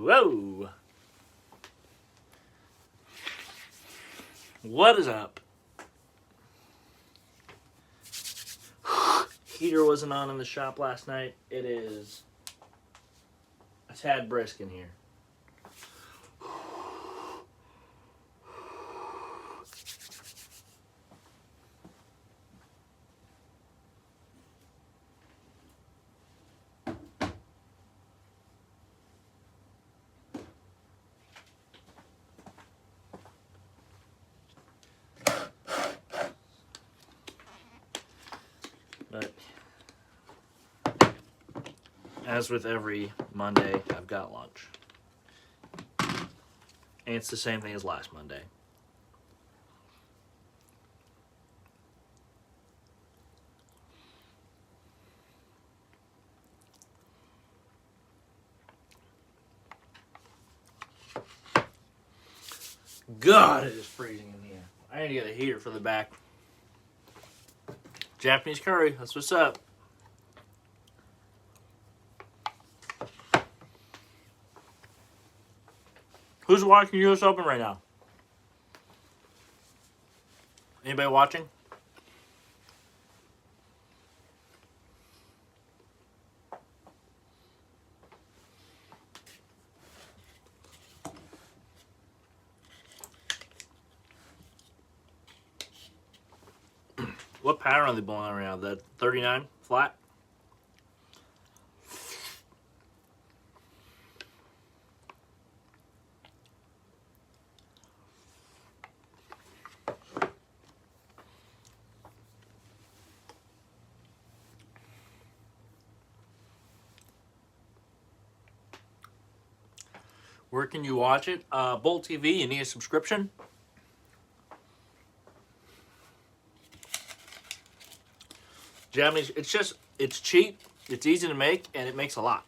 Whoa! What is up? Heater wasn't on in the shop last night. It is a tad brisk in here. But as with every Monday, I've got lunch. And it's the same thing as last Monday. God, it is freezing in here. I need to get a heater for the back. Japanese curry, that's what's up. Who's watching US Open right now? Anybody watching? What pattern are they blowing on right now? The 39 flat? Where can you watch it? Bolt TV, you need a subscription? Japanese, it's cheap, it's easy to make, and it makes a lot.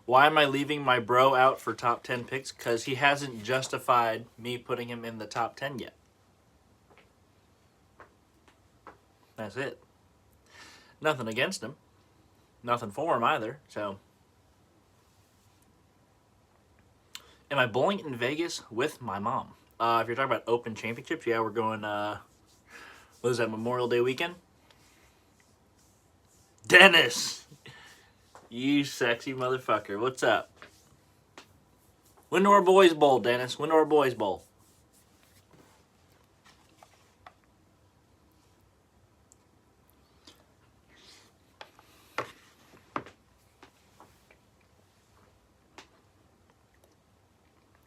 Why am I leaving my bro out for top 10 picks? Because he hasn't justified me putting him in the top 10 yet. That's it. Nothing against him. Nothing for him either, so. Am I bowling in Vegas with my mom? If you're talking about Open Championships, yeah, we're going, what is that, Memorial Day weekend? Dennis! You sexy motherfucker. What's up? When do our boys bowl, Dennis? When do our boys bowl?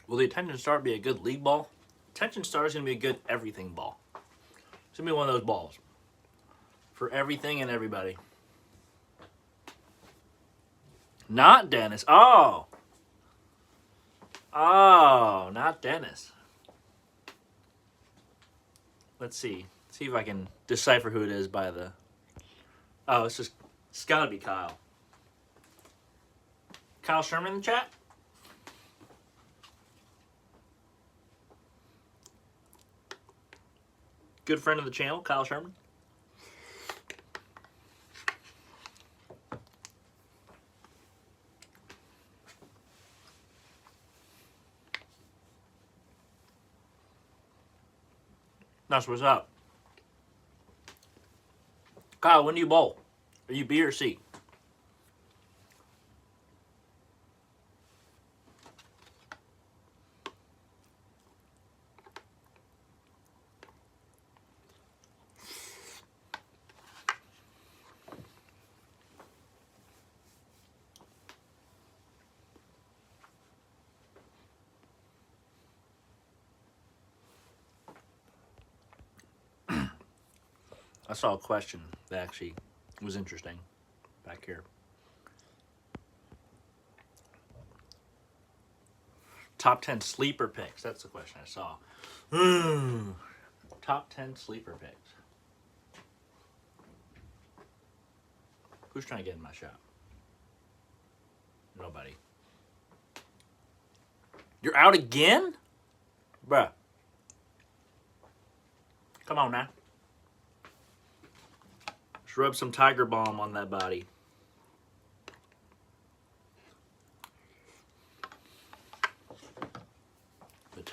Will the Attention Star be a good league ball? Attention Star is going to be a good everything ball. It's going to be one of those balls. For everything and everybody. Not Dennis. Oh. Oh, not Dennis. Let's see. See if I can decipher who it is by the... Oh, it's got to be Kyle. Kyle Sherman in the chat? Good friend of the channel, Kyle Sherman. That's what's up. Kyle, when do you bowl? Are you B or C? I saw a question that actually was interesting back here. Top 10 sleeper picks. That's the question I saw. Top 10 sleeper picks. Who's trying to get in my shop? Nobody. You're out again? Bruh. Come on now. Just rub some Tiger Balm on that body.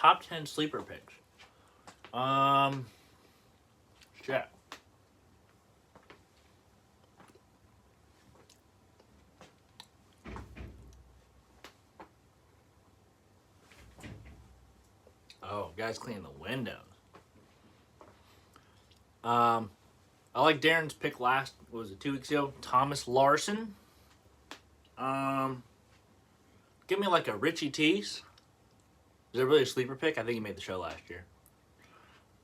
top 10 sleeper picks. Check. Oh, guys cleaning the windows. I like Darren's pick last, what was it, 2 weeks ago? Thomas Larson. Give me like a Richie Teese. Is that really a sleeper pick? I think he made the show last year.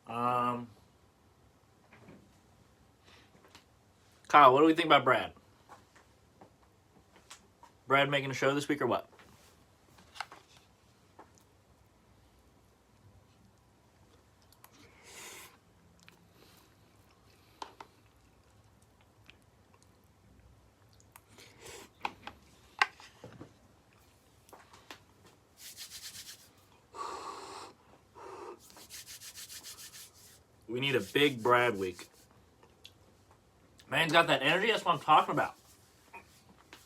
Kyle, what do we think about Brad? Brad making a show this week or what? We need a big Brad week. Man's got that energy. That's what I'm talking about.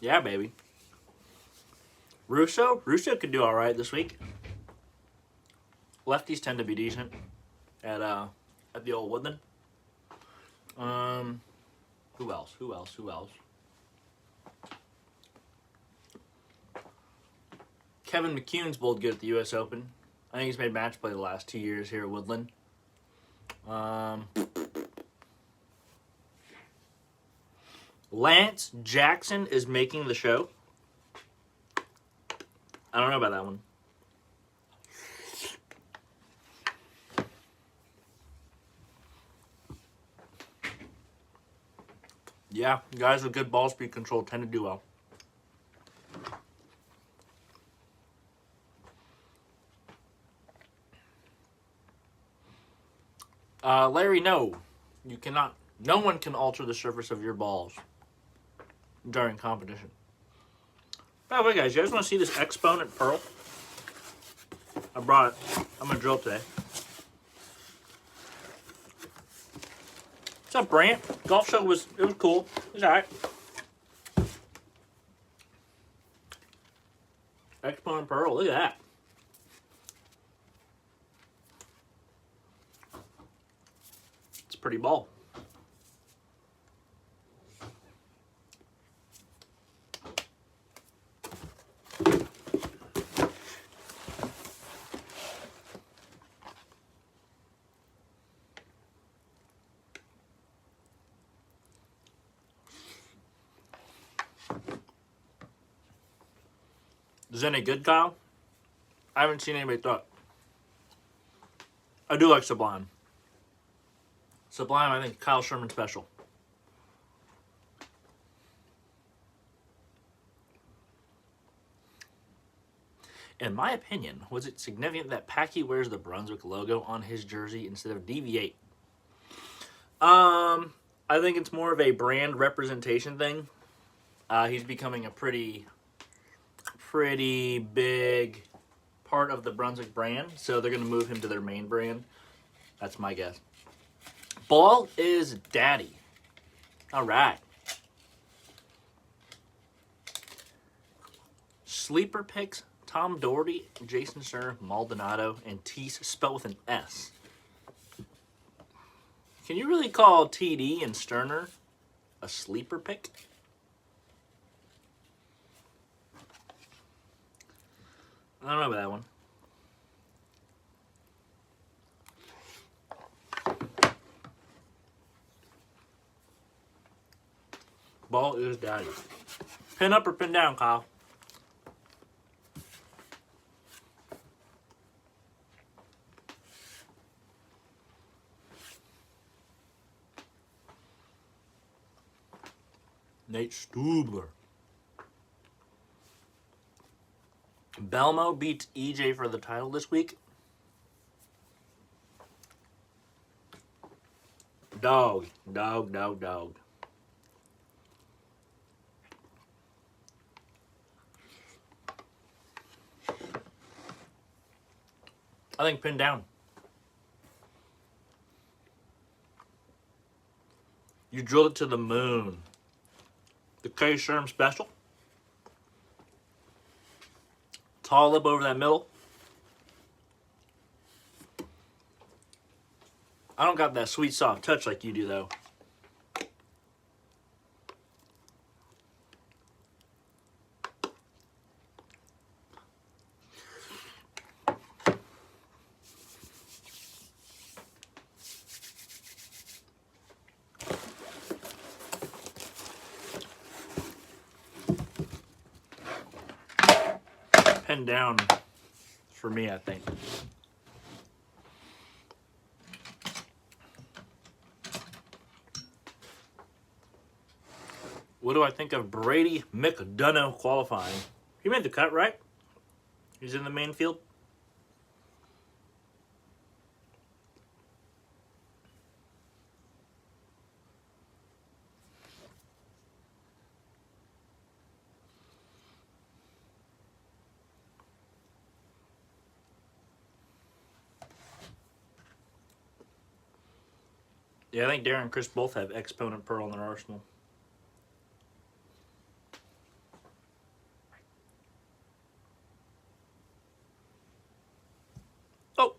Yeah, baby. Russo could do all right this week. Lefties tend to be decent at the old Woodland. Who else? Kevin McCune's bowled good at the U.S. Open. I think he's made match play the last 2 years here at Woodland. Lance Jackson is making the show. I don't know about that one. Yeah, guys with good ball speed control tend to do well. Larry, no. You cannot. No one can alter the surface of your balls during competition. By the way, guys, you guys want to see this Exponent Pearl? I brought it. I'm going to drill today. What's up, Brant? Golf show was cool. It was alright. Exponent Pearl, look at that. It's a pretty ball. Is it any good, Kyle? I haven't seen anybody throw it. I do like Sublime. Sublime, I think Kyle Sherman special. In my opinion, was it significant that Packy wears the Brunswick logo on his jersey instead of DV8? I think it's more of a brand representation thing. He's becoming a pretty big part of the Brunswick brand, so they're going to move him to their main brand. That's my guess. Ball is daddy. All right. Sleeper picks: Tom Doherty, Jason Stern, Maldonado, and Teese spelled with an S. Can you really call TD and Sterner a sleeper pick? I don't know about that one. Ball is daddy. Pin up or pin down, Kyle? Nate Stubler. Belmo beats EJ for the title this week. Dog. I think pin down. You drilled it to the moon. The K Sherm special. It's all up over that middle. I don't got that sweet soft touch like you do though. Pen down for me, I think. What do I think of Brady McDonough qualifying? He made the cut, right? He's in the main field. Yeah, I think Darren and Chris both have Exponent Pearl in their arsenal. Oh!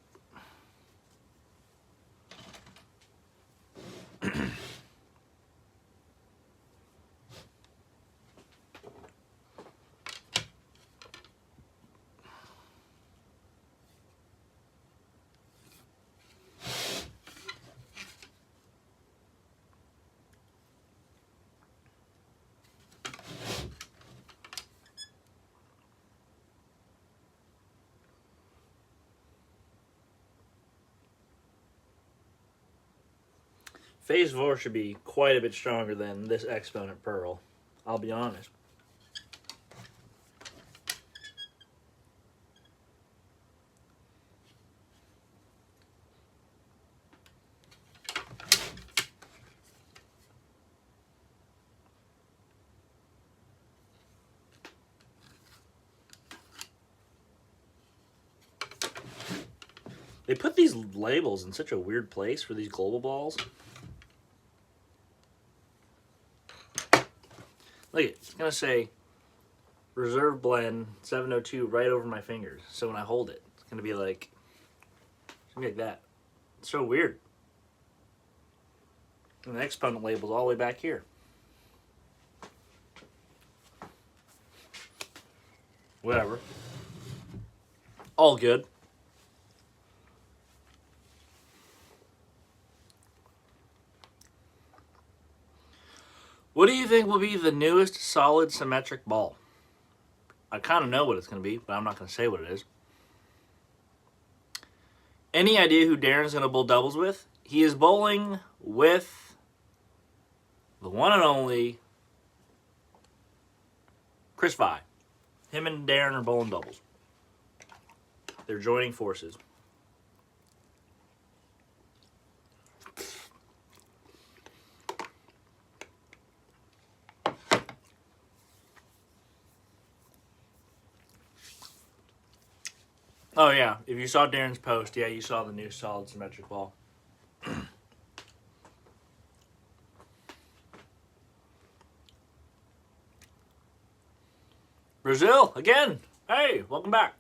Phase 4 should be quite a bit stronger than this Exponent Pearl. I'll be honest. They put these labels in such a weird place for these global balls. Look, it's going to say Reserve Blend 702 right over my fingers. So when I hold it, it's going to be like, something like that. It's so weird. And the Exponent label's all the way back here. Whatever. All good. What do you think will be the newest solid symmetric ball? I kind of know what it's going to be, but I'm not going to say what it is. Any idea who Darren's going to bowl doubles with? He is bowling with the one and only Chris Vi. Him and Darren are bowling doubles. They're joining forces. Oh, yeah. If you saw Darren's post, yeah, you saw the new solid symmetric ball. Brazil, again. Hey, welcome back.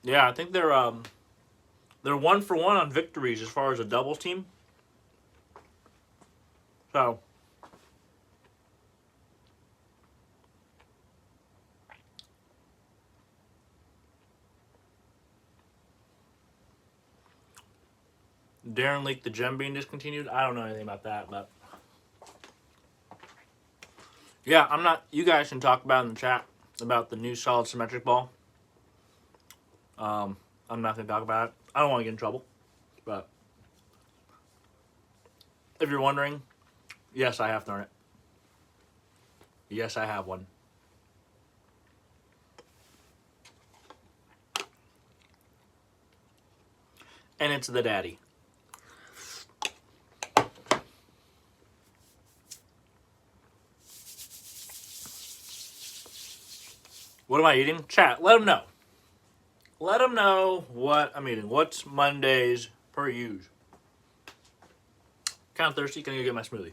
Yeah, I think they're 1 for 1 on victories as far as a doubles team. So Darren leaked the gem being discontinued. I don't know anything about that, but yeah, I'm not. You guys can talk about in the chat about the new solid symmetric ball. I'm not going to talk about it. I don't want to get in trouble. But if you're wondering, yes, I have thrown it. Yes, I have one. And it's the daddy. What am I eating? Chat, let them know. Let them know what I'm eating. What's Monday's per use? Kind of thirsty. Gonna go get my smoothie.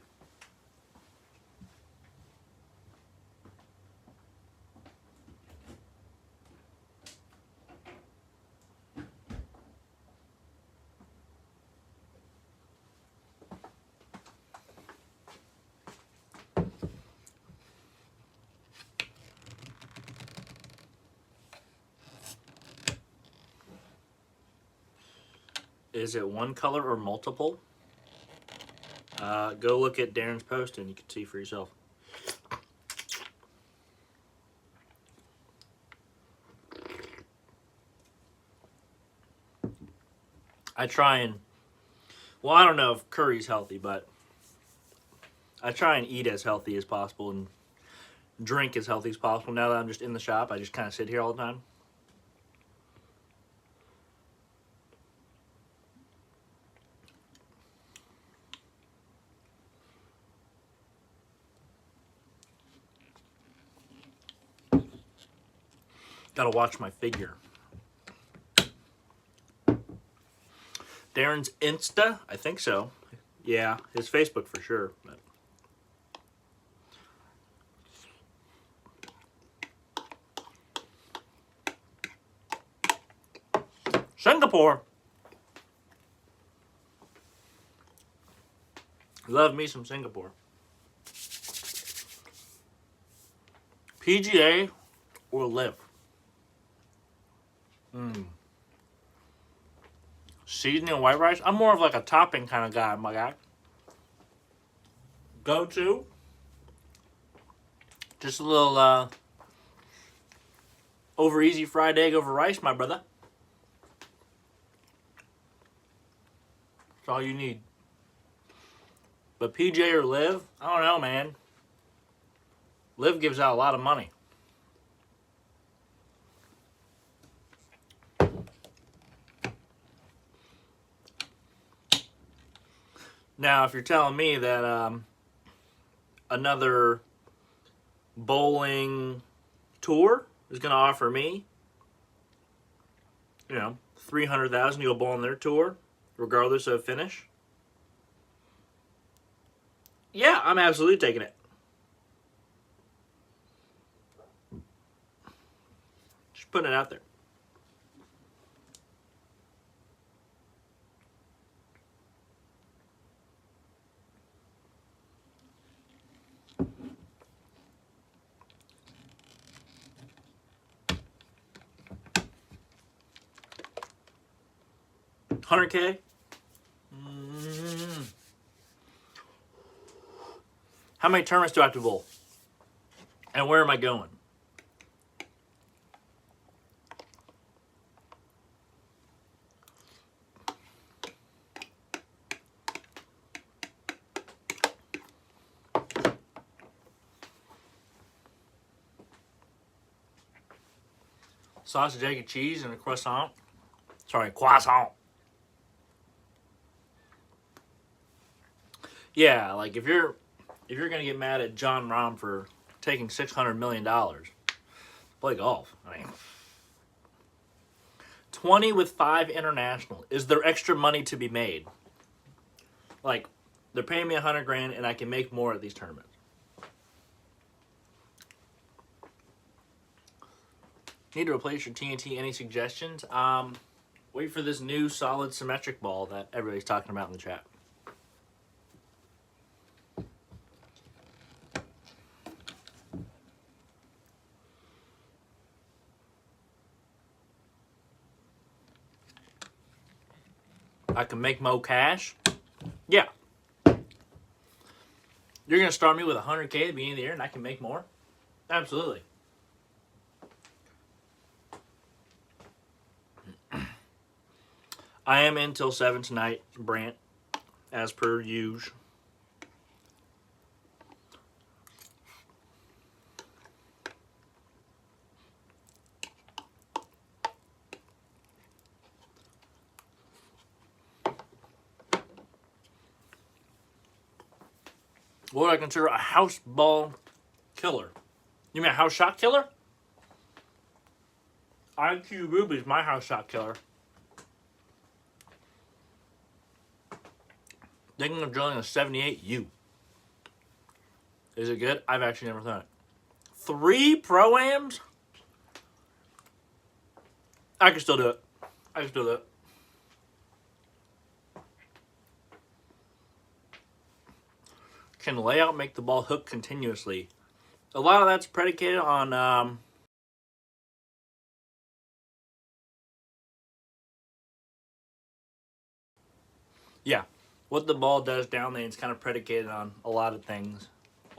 Is it one color or multiple? Go look at Darren's post and you can see for yourself. I try and, well, I don't know if curry's healthy, but I try and eat as healthy as possible and drink as healthy as possible. Now that I'm just in the shop, I just kind of sit here all the time. Gotta watch my figure. Darren's Insta? I think so. Yeah, his Facebook for sure. But. Singapore. Love me some Singapore. PGA or Live? Seasoning and white rice? I'm more of like a topping kind of guy, my guy. Go to. Just a little over easy fried egg over rice, my brother. That's all you need. But PJ or Live? I don't know, man. Live gives out a lot of money. Now, if you're telling me that another bowling tour is going to offer me, you know, $300,000 to go bowl on their tour, regardless of finish, yeah, I'm absolutely taking it. Just putting it out there. $100K? How many tournaments do I have to bowl? And where am I going? Sausage, egg, and cheese, and a croissant. Sorry, croissant. Yeah, like if you're gonna get mad at John Rahm for taking $600 million, play golf. I mean, 20 with 5 international. Is there extra money to be made? Like, they're paying me $100,000 and I can make more at these tournaments. Need to replace your TNT. Any suggestions? Wait for this new solid symmetric ball that everybody's talking about in the chat. I can make more cash. Yeah. You're going to start me with $100K at the beginning of the year and I can make more? Absolutely. I am in till 7 tonight, Brant, as per usual. What would I consider a house ball killer? You mean a house shot killer? IQ Ruby's my house shot killer. Thinking of drilling a 78U. Is it good? I've actually never done it. 3 Pro-Ams? I can still do it. I can still do it. Can layout make the ball hook continuously? A lot of that's predicated on yeah, what the ball does down lane is kind of predicated on a lot of things.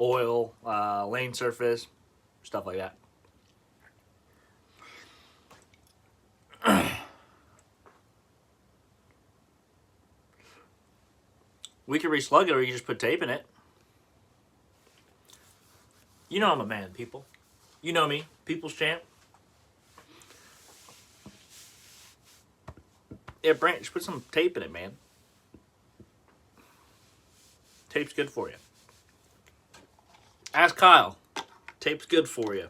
Oil, lane surface, stuff like that. We could reslug it, or you can just put tape in it. You know I'm a man, people. You know me, people's champ. Yeah, Brant, just put some tape in it, man. Tape's good for you. Ask Kyle. Tape's good for you.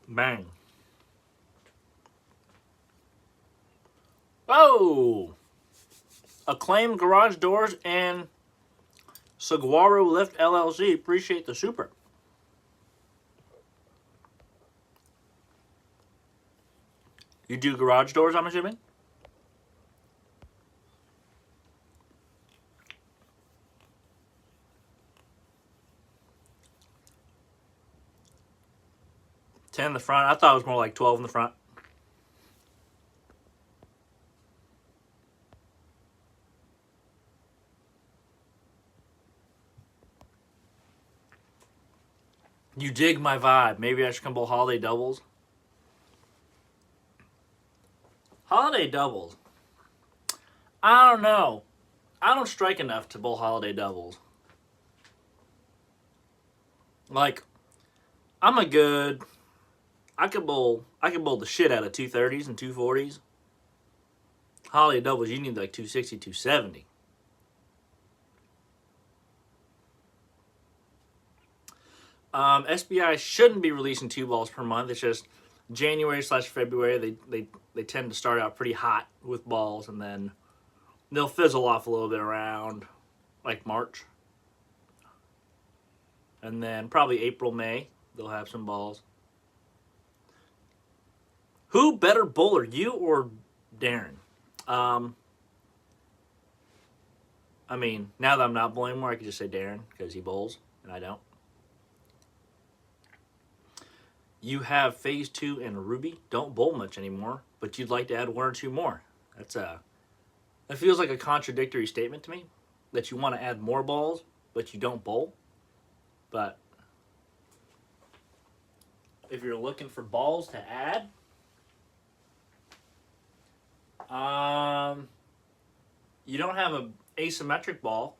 Bang. Oh! Acclaimed Garage Doors and Saguaro Lift LLC. Appreciate the super. You do garage doors, I'm assuming? Ten in the front. I thought it was more like 12 in the front. You dig my vibe. Maybe I should come bowl holiday doubles. Holiday doubles. I don't know. I don't strike enough to bowl holiday doubles. Like, I'm a good... I could bowl the shit out of 230s and 240s. Holiday doubles, you need like 260, 270. SBI shouldn't be releasing 2 balls per month. It's just January/February. They tend to start out pretty hot with balls, and then they'll fizzle off a little bit around like March. And then probably April, May, they'll have some balls. Who better bowler, you or Darren? I mean, now that I'm not bowling more, I can just say Darren because he bowls and I don't. You have phase 2 and Ruby. Don't bowl much anymore, but you'd like to add 1 or 2 more. That feels like a contradictory statement to me. That you want to add more balls, but you don't bowl. But if you're looking for balls to add, you don't have an asymmetric ball.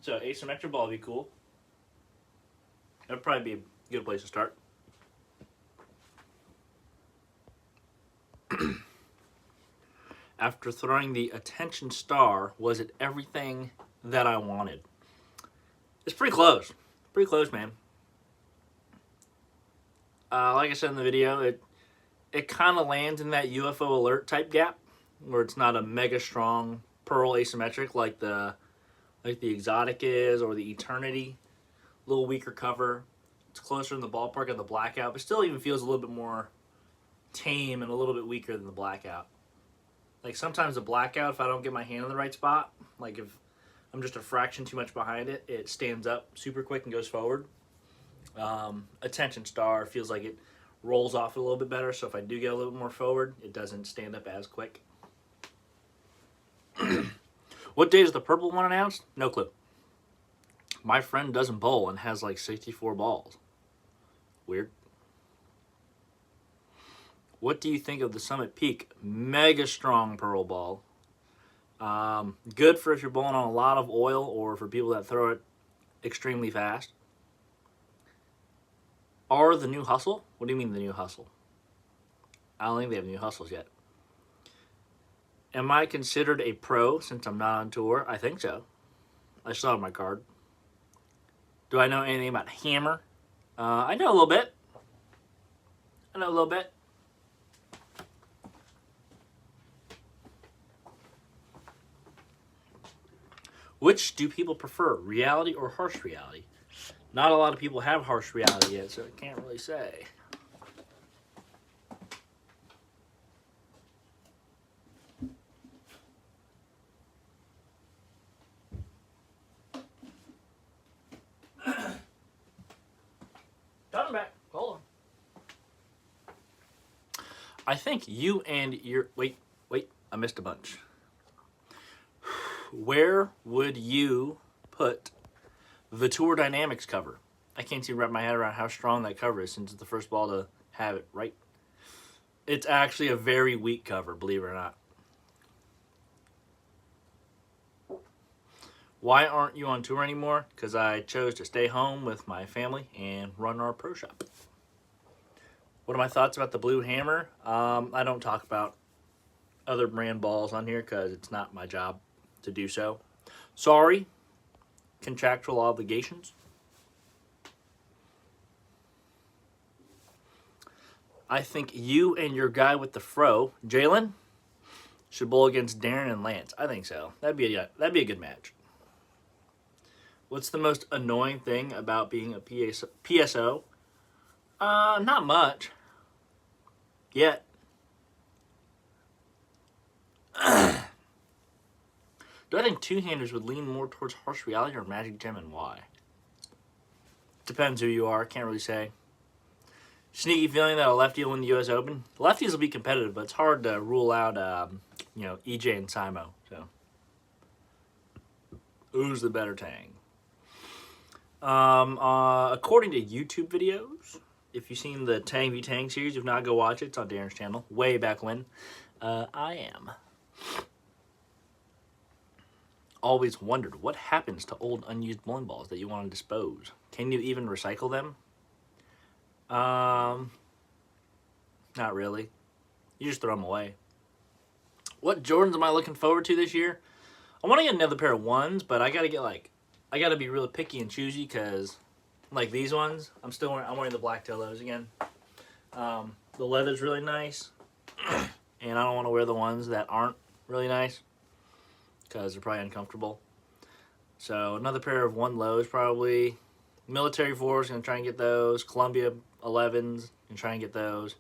So asymmetric ball would be cool. That'd probably be a good place to start. After throwing the attention star, was it everything that I wanted? It's pretty close. Pretty close, man. Like I said in the video, it kind of lands in that UFO alert type gap, where it's not a mega strong pearl asymmetric like the exotic is, or the eternity. A little weaker cover. It's closer in the ballpark of the blackout, but still even feels a little bit more tame and a little bit weaker than the blackout. Like sometimes the blackout, if I don't get my hand in the right spot, like if I'm just a fraction too much behind it, it stands up super quick and goes forward. Attention star feels like it rolls off a little bit better, so if I do get a little bit more forward, it doesn't stand up as quick. What day is the purple one announced? No clue. My friend doesn't bowl and has like 64 balls. Weird. What do you think of the Summit Peak? Mega strong pearl ball. Good for if you're bowling on a lot of oil or for people that throw it extremely fast. Are the new hustle? What do you mean the new hustle? I don't think they have new hustles yet. Am I considered a pro since I'm not on tour? I think so. I still have my card. Do I know anything about Hammer? I know a little bit. Which do people prefer, reality or harsh reality? Not a lot of people have harsh reality yet, so I can't really say. Got back. Hold on. I think you and your... Wait. I missed a bunch. Where would you put the Tour Dynamics cover? I can't even wrap my head around how strong that cover is since it's the first ball to have it, right? It's actually a very weak cover, believe it or not. Why aren't you on tour anymore? Because I chose to stay home with my family and run our pro shop. What are my thoughts about the Blue Hammer? I don't talk about other brand balls on here because it's not my job to do so. Sorry. Contractual obligations. I think you and your guy with the fro, Jalen, should bowl against Darren and Lance. I think so. That'd be a good match. What's the most annoying thing about being a PSO? Not much. Yet. Do I think two-handers would lean more towards harsh reality or Magic Gem, and why? Depends who you are. Can't really say. Sneaky feeling that a lefty will win the U.S. Open. Lefties will be competitive, but it's hard to rule out, EJ and Simo. So, who's the better Tang? According to YouTube videos, if you've seen the Tang v Tang series, if not, go watch it. It's on Darren's channel. Way back when. I am. Always wondered what happens to old unused bowling balls that you want to dispose. Can you even recycle them? Not really. You just throw them away. What Jordans am I looking forward to this year? I want to get another pair of ones, but I gotta be really picky and choosy because, like these ones, I'm wearing the black Tillos again. The leather's really nice, and I don't want to wear the ones that aren't really nice because they're probably uncomfortable. So another pair of one lows probably. Military 4s, gonna try and get those. Columbia 11s, gonna try and get those.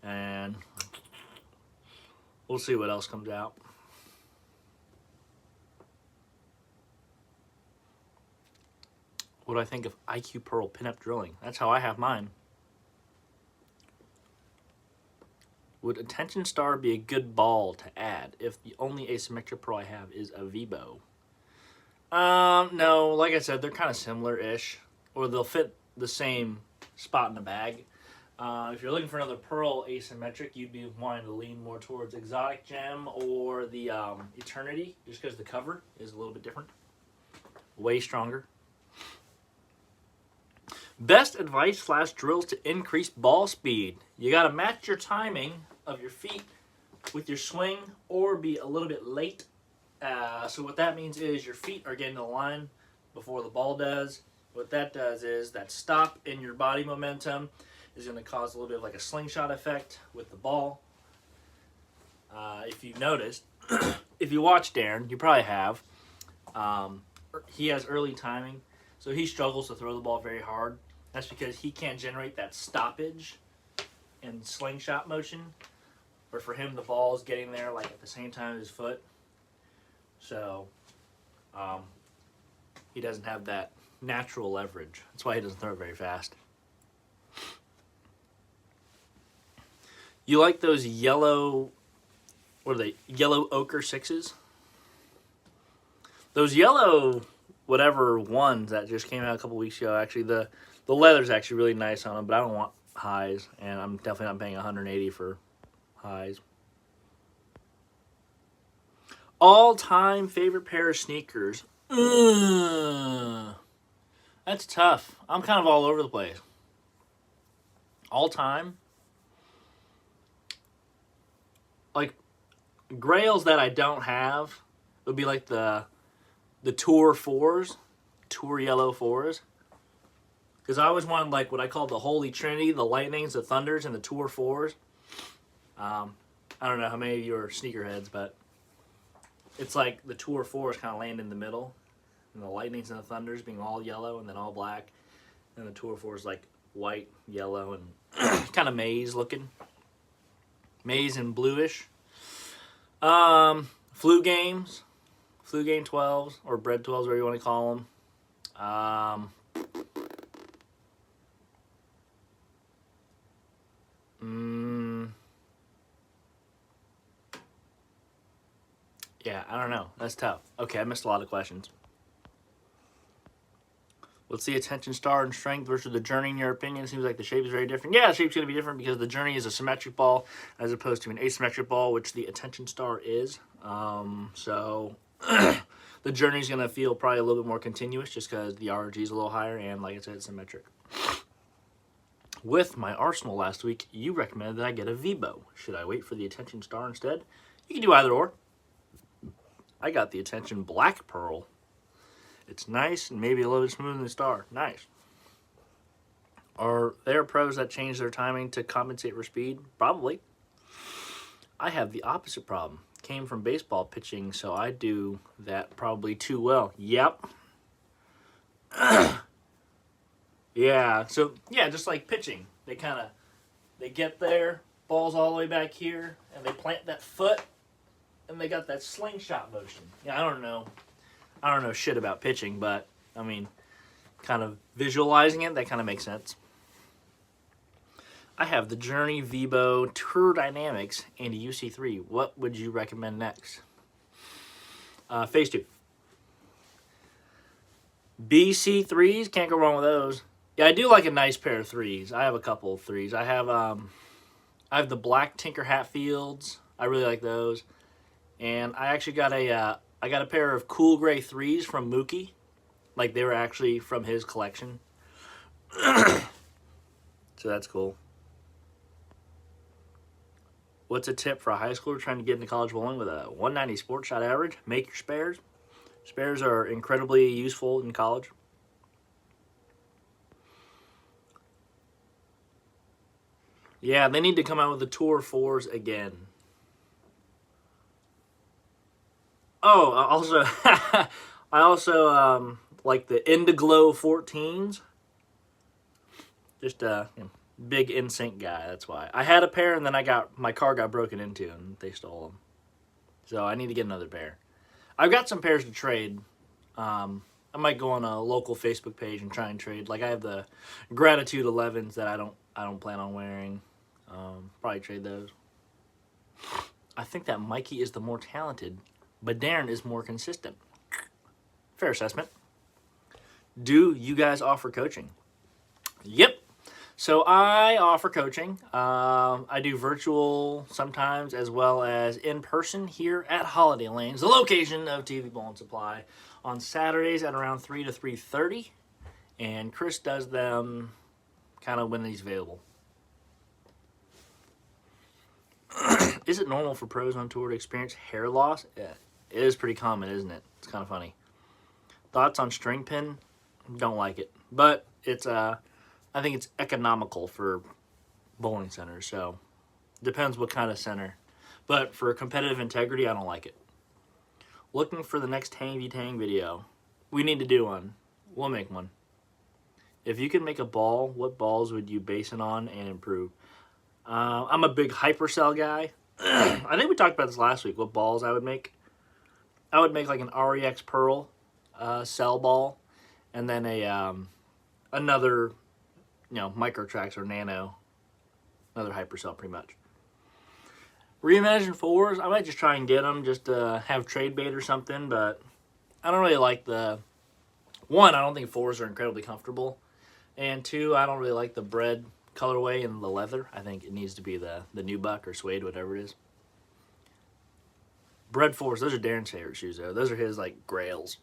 And we'll see what else comes out. What do I think of IQ Pearl pinup drilling? That's how I have mine. Would Attention Star be a good ball to add if the only asymmetric pearl I have is a V-bow? No, like I said, they're kind of similar-ish, or they'll fit the same spot in the bag. If you're looking for another pearl asymmetric, you'd be wanting to lean more towards Exotic Gem or the Eternity, just because the cover is a little bit different. Way stronger. Best advice / drills to increase ball speed. You got to match your timing of your feet with your swing or be a little bit late. So what that means is your feet are getting the line before the ball does. What that does is that stop in your body momentum is going to cause a little bit of like a slingshot effect with the ball. If you've noticed, if you watch Darren, you probably have, he has early timing, so he struggles to throw the ball very hard. That's because he can't generate that stoppage and slingshot motion, where for him the ball is getting there like at the same time as his foot. So he doesn't have that natural leverage. That's why he doesn't throw it very fast. You like those yellow, what are they? Yellow ochre 6s? Those yellow whatever ones that just came out a couple weeks ago, actually the leather's actually really nice on them, but I don't want highs, and I'm definitely not paying $180 for highs. All-time favorite pair of sneakers. That's tough. I'm kind of all over the place. All-time. Like, Grails that I don't have would be like the Tour 4s, Tour Yellow 4s. Because I always wanted like what I call the Holy Trinity, the Lightnings, the Thunders, and the Tour 4s. I don't know how many of you are sneakerheads, but it's like the Tour 4s kind of land in the middle. And the Lightnings and the Thunders being all yellow and then all black. And the Tour 4 is like white, yellow, and kind of maize looking. Maize and bluish. Flu Game 12s, or Bread 12s, whatever you want to call them. Yeah, I don't know. That's tough. Okay, I missed a lot of questions. What's the attention star and strength versus the journey in your opinion? It seems like the shape is very different. Yeah, the shape's going to be different because the journey is a symmetric ball as opposed to an asymmetric ball, which the attention star is. So the journey is going to feel probably a little bit more continuous just because the RG is a little higher and, like I said, it's symmetric. With my Arsenal last week, you recommended that I get a Vibo. Should I wait for the attention star instead? You can do either or. I got the attention Black Pearl. It's nice and maybe a little bit smoother than the star. Nice. Are there pros that change their timing to compensate for speed? Probably. I have the opposite problem. Came from baseball pitching, so I do that probably too well. Yep. Yeah, so, yeah, just like pitching. They get there, ball's all the way back here, and they plant that foot, and they got that slingshot motion. Yeah, I don't know shit about pitching, but, I mean, kind of visualizing it, that kind of makes sense. I have the Journey Vibo Tour Dynamics and a UC3. What would you recommend next? Phase 2. BC3s, can't go wrong with those. Yeah, I do like a nice pair of 3s. I have a couple of 3s. I have the black Tinker Hatfields. I really like those. And I actually got a pair of cool gray 3s from Mookie. Like, they were actually from his collection. So that's cool. What's a tip for a high schooler trying to get into college bowling with a 190 sports shot average? Make your spares. Spares are incredibly useful in college. Yeah, they need to come out with the Tour 4s again. Oh, I also like the Indiglo 14s. Just big NSYNC guy, that's why. I had a pair and then my car got broken into and they stole them. So I need to get another pair. I've got some pairs to trade. I might go on a local Facebook page and try and trade. Like I have the Gratitude 11s that I don't plan on wearing. Probably trade those. I think that Mikey is the more talented, but Darren is more consistent. Fair assessment. Do you guys offer coaching? Yep. So I offer coaching. I do virtual sometimes as well as in person here at Holiday Lanes, the location of TV Bowl and Supply, on Saturdays at around 3 to 3:30. And Chris does them kind of when he's available. Is it normal for pros on tour to experience hair loss? Yeah, it is pretty common, isn't it? It's kind of funny. Thoughts on string pin? Don't like it. But it's I think it's economical for bowling centers, so depends what kind of center. But for competitive integrity, I don't like it. Looking for the next Tang v Tang video. We need to do one. We'll make one. If you could make a ball, what balls would you base it on and improve? I'm a big hypercell guy. I think we talked about this last week, what balls I would make. I would make like an REX Pearl cell ball, and then another, Microtrax or Nano, another hypercell pretty much. Reimagine 4s, I might just try and get them just to have trade bait or something, but I don't really like one, I don't think 4s are incredibly comfortable, and 2, I don't really like the bread colorway and the leather. I think it needs to be the nubuck or suede, whatever it is. Bread 4s, those are Darren's favorite shoes though. Those are his like grails.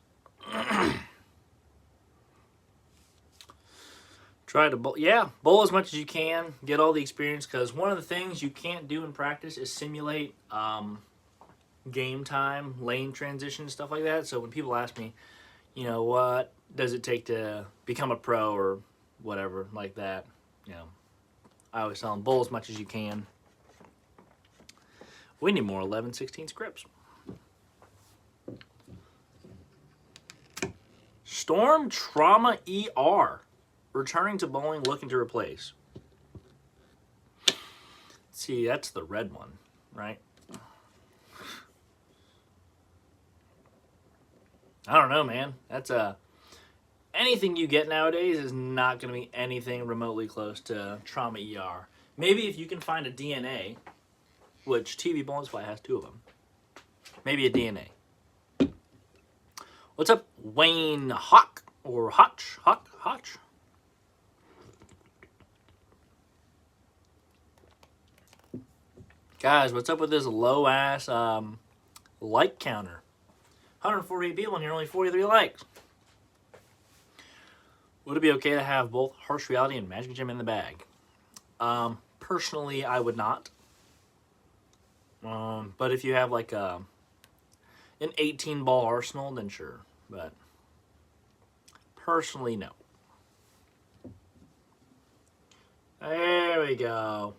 Try to bowl. Yeah, bowl as much as you can. Get all the experience, because one of the things you can't do in practice is simulate game time, lane transition, stuff like that. So when people ask me, you know, what does it take to become a pro or whatever like that, you know, I always tell them bowl as much as you can. We need more 11/16 scripts. Storm Trauma ER. Returning to bowling, looking to replace. See, that's the red one, right? I don't know, man. That's anything you get nowadays is not going to be anything remotely close to Trauma ER. Maybe if you can find a DNA, which TV Bowling Supply has 2 of them. Maybe a DNA. What's up, Wayne Hawk or Hotch? Hotch? Guys, what's up with this low ass like counter? 148 people and here, only 43 likes. Would it be okay to have both Harsh Reality and Magic Gem in the bag? Personally, I would not. But if you have like an 18 ball arsenal, then sure. But personally, no. There we go.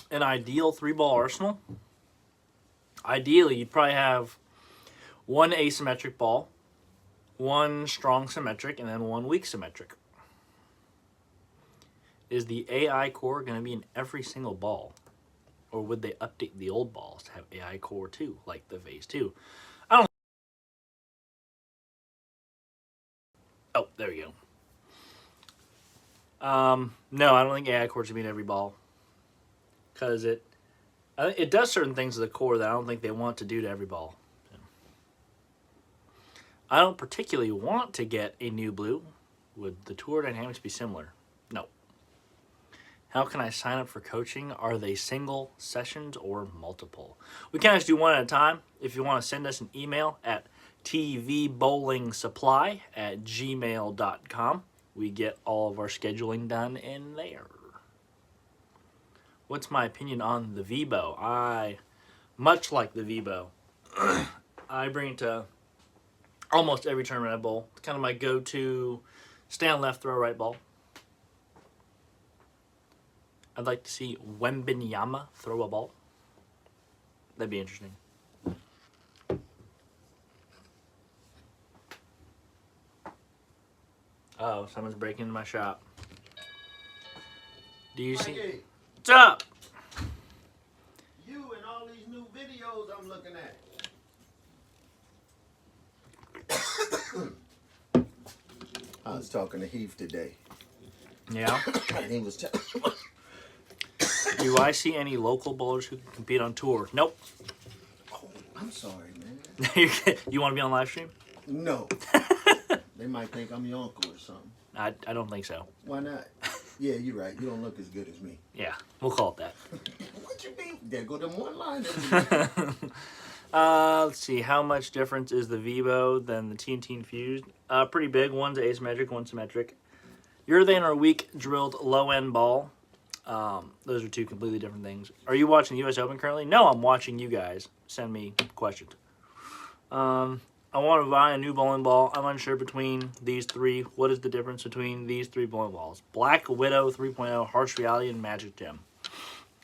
An ideal 3-ball arsenal. Ideally, you'd probably have 1 asymmetric ball, 1 strong symmetric, and then 1 weak symmetric. Is the AI core going to be in every single ball? Or would they update the old balls to have AI core too, like the Phase 2? I don't. Oh, there we go. No, I don't think AI core should be in every ball. Because it does certain things to the core that I don't think they want to do to every ball. I don't particularly want to get a new blue. Would the tour dynamics be similar? No. How can I sign up for coaching? Are they single sessions or multiple? We can just do one at a time. If you want to send us an email at tvbowlingsupply@gmail.com, we get all of our scheduling done in there. What's my opinion on the V-Bow? I much like the V-Bow. I bring it to almost every tournament I bowl. It's kind of my go-to stand left, throw right ball. I'd like to see Wembenyama throw a ball. That'd be interesting. Oh, someone's breaking into my shop. Do you see? Mikey, What's up? you and all these new videos I'm looking at. I was talking to Heath today, Yeah. and he was telling Do I see any local bowlers who can compete on tour? Nope. Oh, I'm sorry, man. You want to be on live stream? No. They might think I'm your uncle or something. I don't think so. Why not? Yeah, you're right. You don't look as good as me. Yeah, we'll call it that. What you mean? There go them one line. Let's see. How much difference is the V-Bow than the TNT Infused? Pretty big. One's asymmetric, one's symmetric. Urethane or weak drilled low-end ball. Those are 2 completely different things. Are you watching the U.S. Open currently? No, I'm watching you guys. Send me questions. I want to buy a new bowling ball. I'm unsure between these 3. What is the difference between these 3 bowling balls? Black Widow 3.0, Harsh Reality, and Magic Gem.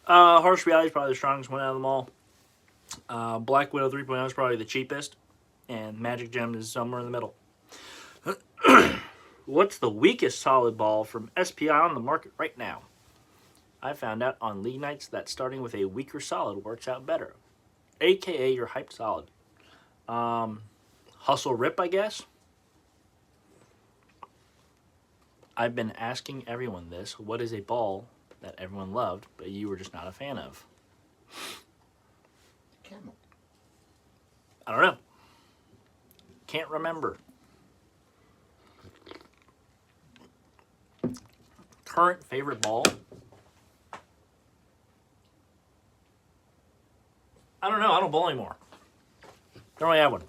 Harsh Reality is probably the strongest one out of them all. Black Widow 3.0 is probably the cheapest. And Magic Gem is somewhere in the middle. What's the weakest solid ball from SPI on the market right now? I found out on league nights that starting with a weaker solid works out better. AKA your hyped solid. Hustle Rip, I guess. I've been asking everyone this. What is a ball that everyone loved, but you were just not a fan of? Camel. I don't know. Can't remember. Current favorite ball? I don't know. I don't bowl anymore. Don't really have one.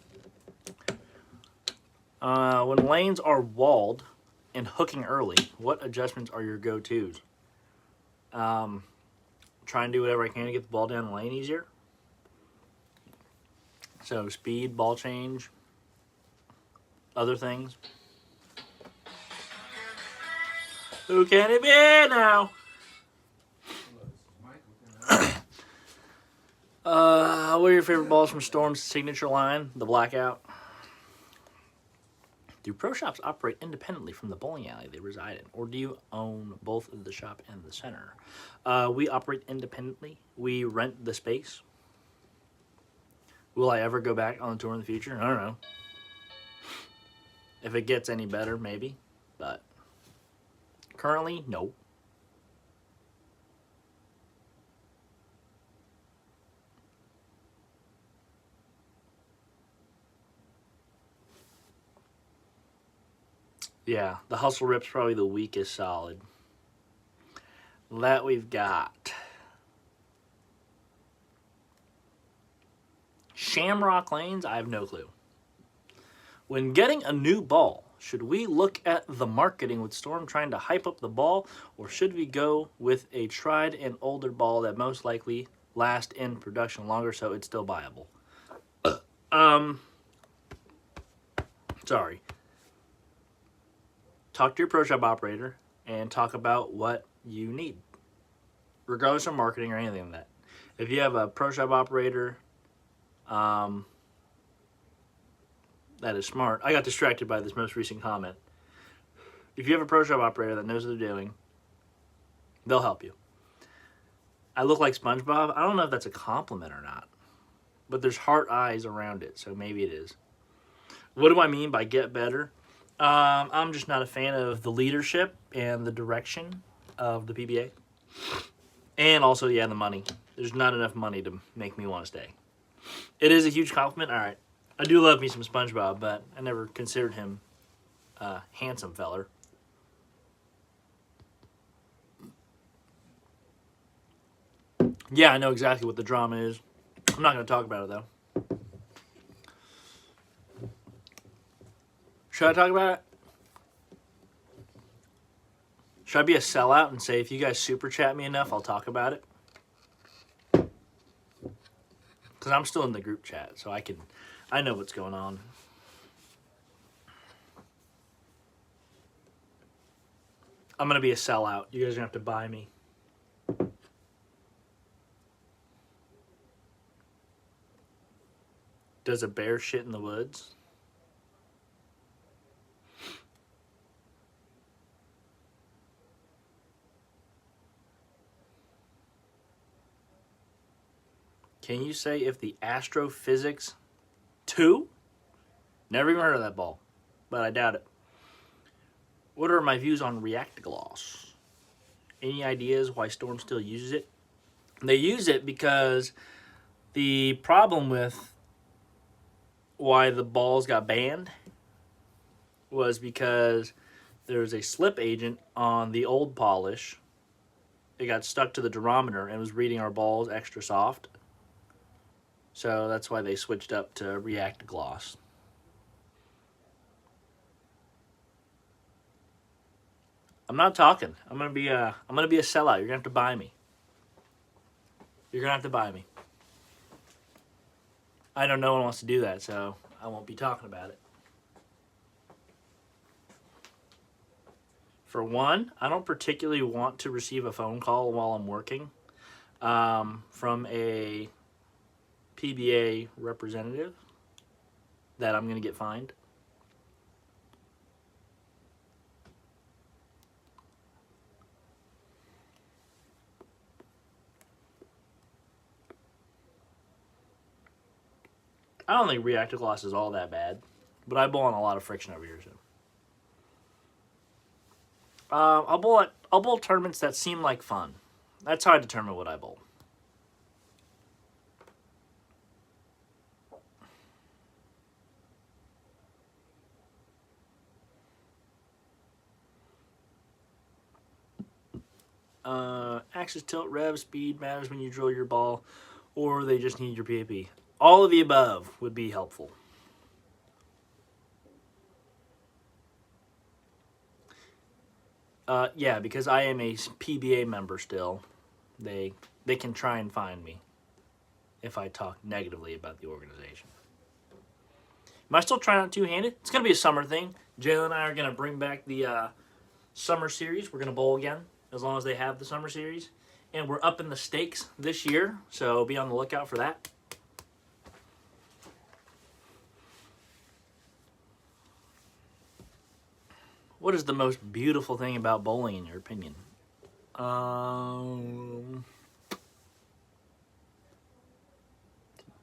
When lanes are walled, and hooking early. What adjustments are your go-tos? Try and do whatever I can to get the ball down the lane easier. So speed, ball change, other things. Who can it be now? What are your favorite balls from Storm's signature line, the Blackout? Do pro shops operate independently from the bowling alley they reside in, or do you own both the shop and the center? We operate independently. We rent the space. Will I ever go back on the tour in the future? I don't know. If it gets any better, maybe. But currently, no. Yeah, the Hustle Rip's probably the weakest solid that we've got. Shamrock Lanes, I have no clue. When getting a new ball, should we look at the marketing with Storm trying to hype up the ball, or should we go with a tried and older ball that most likely last in production longer so it's still viable? Sorry. Talk to your pro shop operator and talk about what you need, regardless of marketing or anything like that. If you have a pro shop operator that is smart, I got distracted by this most recent comment. If you have a pro shop operator that knows what they're doing, they'll help you. I look like SpongeBob. I don't know if that's a compliment or not, but there's heart eyes around it, so maybe it is. What do I mean by get better? I'm just not a fan of the leadership and the direction of the PBA. And also, yeah, the money. There's not enough money to make me want to stay. It is a huge compliment. All right. I do love me some SpongeBob, but I never considered him a handsome feller. Yeah, I know exactly what the drama is. I'm not going to talk about it, though. Should I talk about it? Should I be a sellout and say, if you guys super chat me enough, I'll talk about it? Because I'm still in the group chat, so I know what's going on. I'm going to be a sellout. You guys are going to have to buy me. Does a bear shit in the woods? Can you say if the Astrophysics 2? Never even heard of that ball, but I doubt it. What are my views on React Gloss? Any ideas why Storm still uses it? They use it because the problem with why the balls got banned was because there was a slip agent on the old polish. It got stuck to the durometer and was reading our balls extra soft. So that's why they switched up to React Gloss. I'm not talking. I'm gonna be a sellout. You're gonna have to buy me. You're gonna have to buy me. I know no one wants to do that, so I won't be talking about it. For one, I don't particularly want to receive a phone call while I'm working from a PBA representative that I'm going to get fined. I don't think Reactive Gloss is all that bad, but I bowl on a lot of friction over here, so. I'll bowl tournaments that seem like fun. That's how I determine what I bowl. Axis tilt, rev, speed matters when you drill your ball, or they just need your PAP. All of the above would be helpful. Yeah, because I am a PBA member still. They can try and find me if I talk negatively about the organization. Am I still trying out two-handed? It's going to be a summer thing. Jalen and I are going to bring back the summer series. We're going to bowl again as long as they have the summer series. And we're upping the stakes this year, so be on the lookout for that. What is the most beautiful thing about bowling, in your opinion?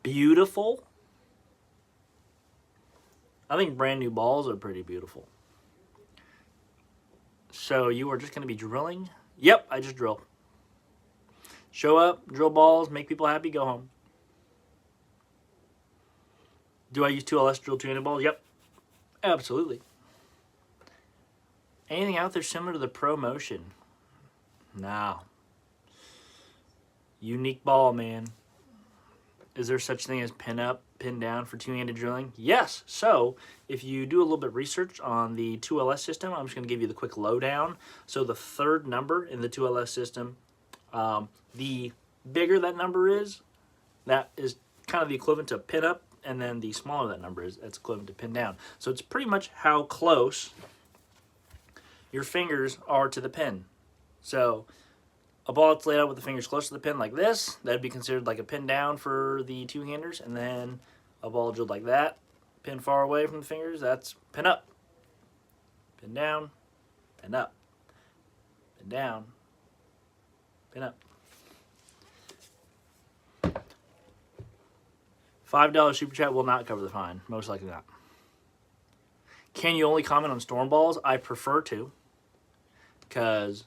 Beautiful? I think brand new balls are pretty beautiful. So you are just going to be drilling? Yep, I just drill. Show up, drill balls, make people happy, go home. Do I use 2LS drill 200 balls? Yep, absolutely. Anything out there similar to the Pro Motion? No. Unique ball, man. Is there such thing as pin up, pin down for two-handed drilling? Yes. So if you do a little bit of research on the 2LS system, I'm just going to give you the quick lowdown. So the third number in the 2LS system, the bigger that number is, that is kind of the equivalent to pin up, and then the smaller that number is, that's equivalent to pin down. So it's pretty much how close your fingers are to the pin. So a ball that's laid out with the fingers close to the pin like this, that'd be considered like a pin down for the two-handers. And then a ball drilled like that, pin far away from the fingers, that's pin up. Pin down, pin up. Pin down, pin up. $5 super chat will not cover the fine. Most likely not. Can you only comment on Storm balls? I prefer to, because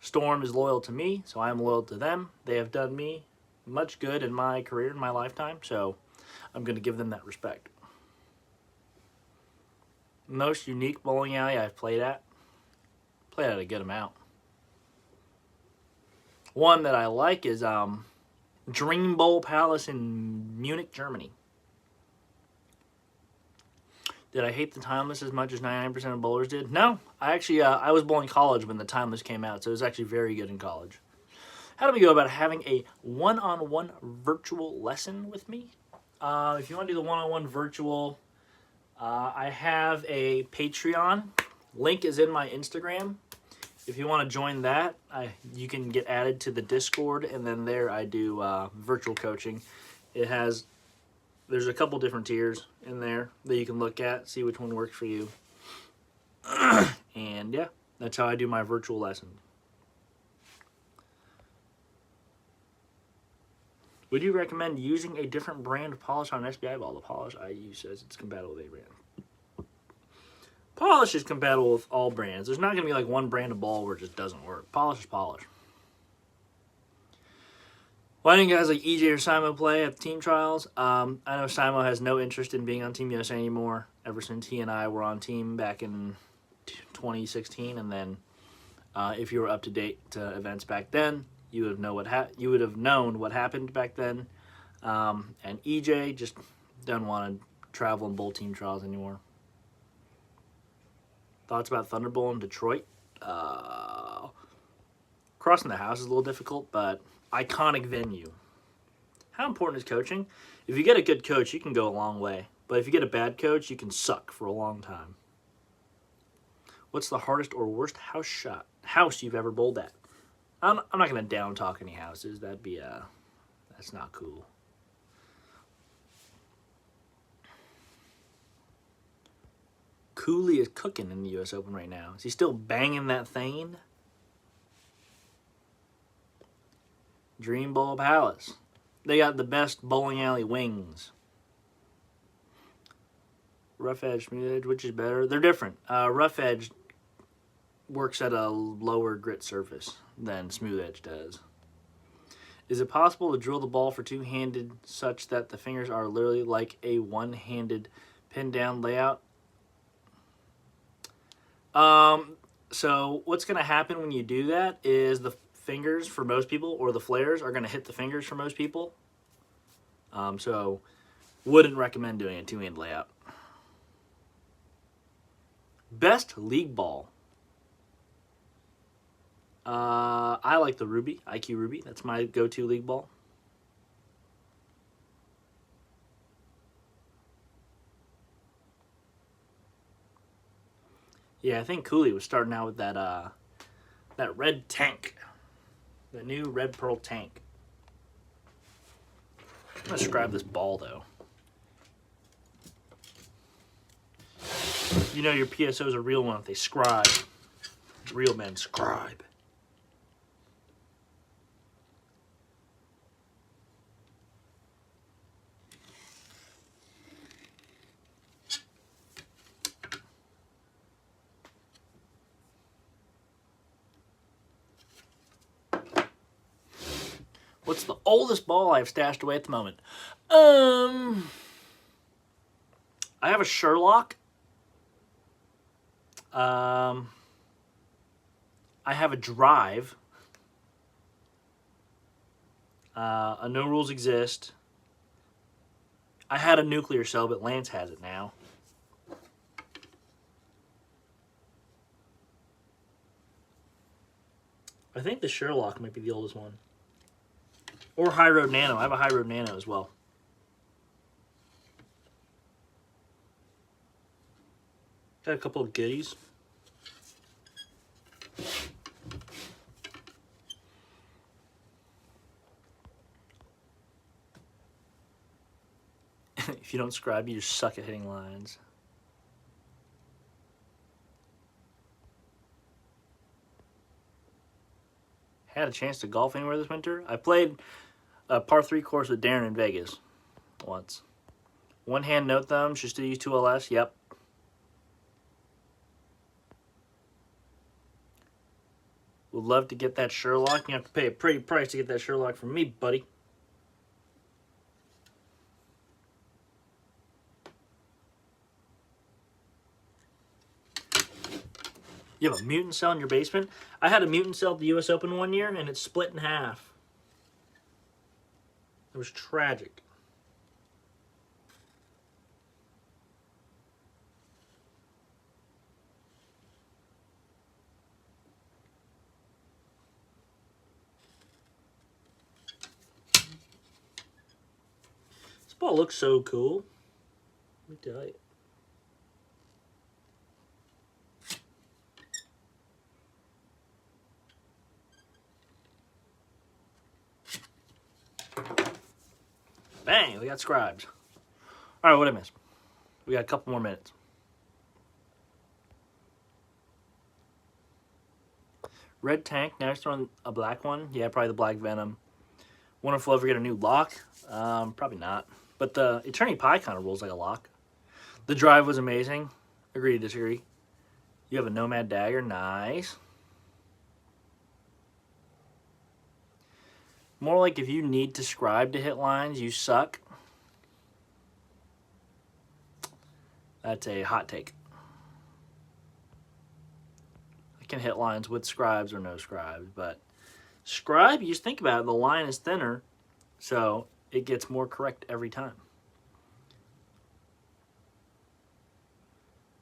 Storm is loyal to me, so I am loyal to them. They have done me much good in my career, in my lifetime, so I'm going to give them that respect. Most unique bowling alley I've played at? Played at a good amount. One that I like is Dream Bowl Palace in Munich, Germany. Did I hate the timeless as much as 99% of bowlers did? No. I was bowling college when the timeless came out, so it was actually very good in college. How do we go about having a one-on-one virtual lesson with me? If you want to do the one-on-one virtual, I have a Patreon. Link is in my Instagram. If you want to join that, you can get added to the Discord, and then there I do virtual coaching. There's a couple different tiers in there that you can look at, see which one works for you. And yeah, that's how I do my virtual lessons. Would you recommend using a different brand of polish on an SBI ball? The polish I use says it's compatible with a brand. Polish is compatible with all brands. There's not going to be like one brand of ball where it just doesn't work. Polish is polish. Why didn't guys like EJ or Simo play at the team trials? I know Simo has no interest in being on Team USA anymore ever since he and I were on team back in 2016. And then if you were up to date to events back then, you would have known what happened back then. And EJ just doesn't want to travel and bowl team trials anymore. Thoughts about Thunderbolt in Detroit? Crossing the house is a little difficult, but iconic venue. How important is coaching? If you get a good coach, you can go a long way. But if you get a bad coach, you can suck for a long time. What's the hardest or worst house you've ever bowled at? I'm not going to down talk any houses. That's not cool. Cooley is cooking in the U.S. Open right now. Is he still banging that thing? Dream Bowl Palace. They got the best bowling alley wings. Rough edge, smooth edge, which is better? They're different. Rough edge works at a lower grit surface than smooth edge does. Is it possible to drill the ball for two-handed such that the fingers are literally like a one-handed pin down layout? So what's going to happen when you do that is the fingers for most people, or the flares, are going to hit the fingers for most people. So wouldn't recommend doing a two-hand layout. Best league ball. I like the Ruby, IQ Ruby. That's my go-to league ball. Yeah, I think Cooley was starting out with that red tank. The new red pearl tank. I'm going to scribe this ball, though. You know your PSO is a real one if they scribe. Real men scribe. What's the oldest ball I've stashed away at the moment? I have a Sherlock. I have a Drive. A No Rules Exist. I had a Nuclear Cell, but Lance has it now. I think the Sherlock might be the oldest one. Or High Road Nano. I have a High Road Nano as well. Got a couple of goodies. If you don't scribe, you just suck at hitting lines. Had a chance to golf anywhere this winter. I played a par 3 course with Darren in Vegas once. One hand, no thumbs, just to use 2LS. Yep. Would love to get that Sherlock. You have to pay a pretty price to get that Sherlock from me, buddy. You have a mutant cell in your basement? I had a mutant cell at the US Open one year, and it split in half. It was tragic. This ball looks so cool. Let me tell you. Bang, we got scribes. All right, what did I miss? We got a couple more minutes. Red tank, now you're throwing a black one. Yeah, probably the black Venom. Wonder if we'll ever get a new lock. Probably not. But the Eternity Pie kind of rolls like a lock. The Drive was amazing. Agree to disagree. You have a Nomad Dagger, nice. More like if you need to scribe to hit lines, you suck. That's a hot take. I can hit lines with scribes or no scribes, but scribe, you just think about it, the line is thinner, so it gets more correct every time.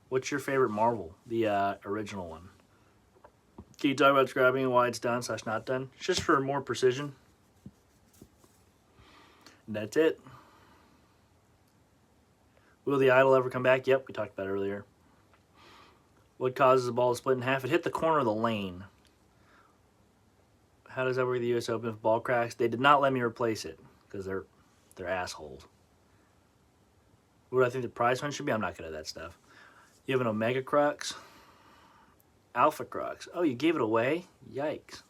What's your favorite Marvel? The original one. Can you talk about scribing and why it's done / not done? It's just for more precision. And that's it. Will the idol ever come back? Yep, we talked about it earlier. What causes the ball to split in half? It hit the corner of the lane. How does that work with the US Open if ball cracks? They did not let me replace it because they're assholes. What do I think the prize fund should be? I'm not good at that stuff. You have an Omega Crux? Alpha Crux. Oh, you gave it away? Yikes.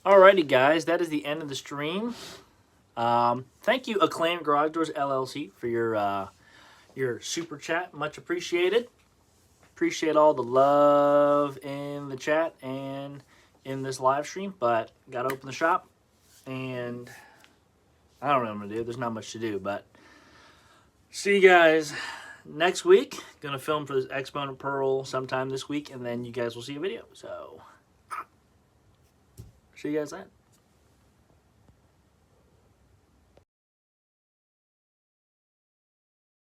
Alrighty, guys, that is the end of the stream. Thank you, Acclaimed Garage Doors LLC, for your super chat. Much appreciated. Appreciate all the love in the chat and in this live stream. But got to open the shop, and I don't know what I'm gonna do. There's not much to do, but see you guys next week. Gonna film for this Exponent Pearl sometime this week, and then you guys will see a video. So. See you guys then.